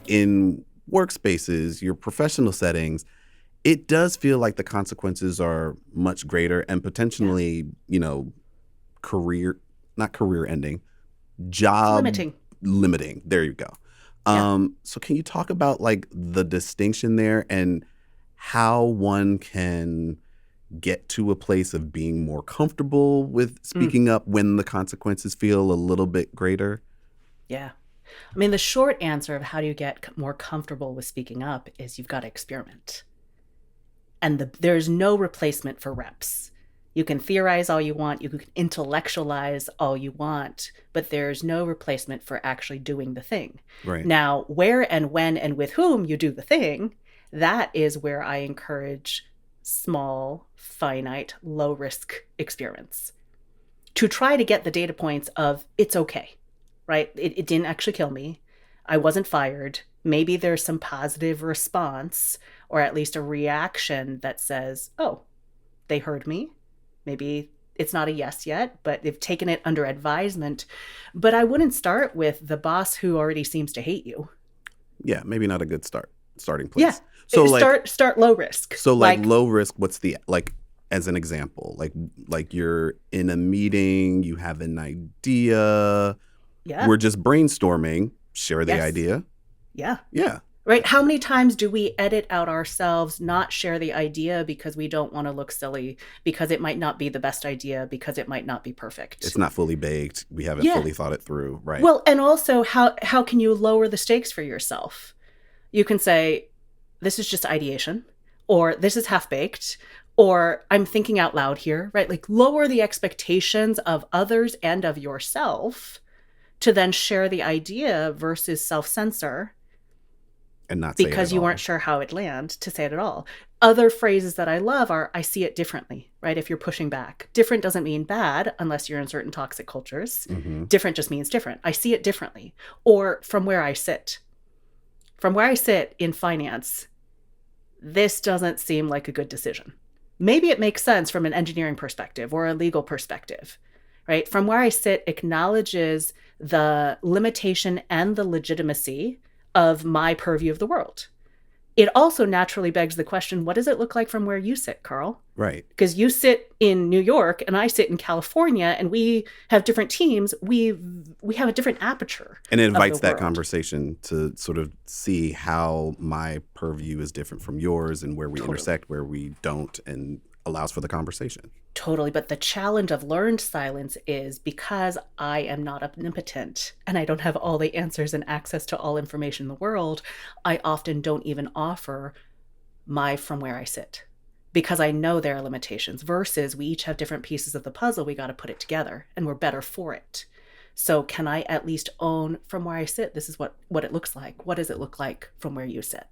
in workspaces, your professional settings, it does feel like the consequences are much greater and Yeah. potentially, career, not career ending, job Limiting. limiting. There you go. Yeah. So can you talk about like the distinction there and how one can get to a place of being more comfortable with Mm, speaking up when the consequences feel a little bit greater? yeah. I mean, the short answer of how do you get more comfortable with speaking up is you've got to experiment. And there's no replacement for reps. You can theorize all you want, you can intellectualize all you want, but there's no replacement for actually doing the thing. Right. Now, where and when and with whom you do the thing, that is where I encourage small, finite, low risk experiments to try to get the data points of it's okay, right? It didn't actually kill me. I wasn't fired. Maybe there's some positive response or at least a reaction that says, oh, they heard me. Maybe it's not a yes yet, but they've taken it under advisement. But I wouldn't start with the boss who already seems to hate you. Yeah, maybe not a good starting Yeah. place. So like Start low risk. so like Like, low risk, what's the like as an example? Like you're in a meeting, you have an idea, yeah, we're just brainstorming, share the yes, idea. yeah. Yeah. Right? How many times do we edit out ourselves, not share the idea because we don't want to look silly, because it might not be the best idea, because it might not be perfect? It's not fully baked. We haven't Yeah. fully thought it through. Right. Well, and also how can you lower the stakes for yourself? You can say, this is just ideation, or this is half baked, or I'm thinking out loud here, right? Like lower the expectations of others and of yourself to then share the idea versus self censor And not say it because at you weren't all. sure how it'd land to say it at all. Other phrases that I love are I see it differently, right? If you're pushing back. Different doesn't mean bad unless you're in certain toxic cultures. Mm-hmm. Different just means different. I see it differently. Or from where I sit. From where I sit in finance, this doesn't seem like a good decision. Maybe it makes sense from an engineering perspective or a legal perspective, right? From where I sit acknowledges the limitation and the legitimacy of my purview of the world. It also naturally begs the question, what does it look like from where you sit, Carl? Right. Because you sit in New York and I sit in California and we have different teams. We have a different aperture And it of the invites that world. conversation to sort of see how my purview is different from yours and where we Totally. intersect, where we don't, and allows for the conversation. Totally. But the challenge of learned silence is because I am not omnipotent and I don't have all the answers and access to all information in the world, I often don't even offer my from where I sit because I know there are limitations versus we each have different pieces of the puzzle. We got to put it together and we're better for it. So can I at least own from where I sit? This is what it looks like. What does it look like from where you sit?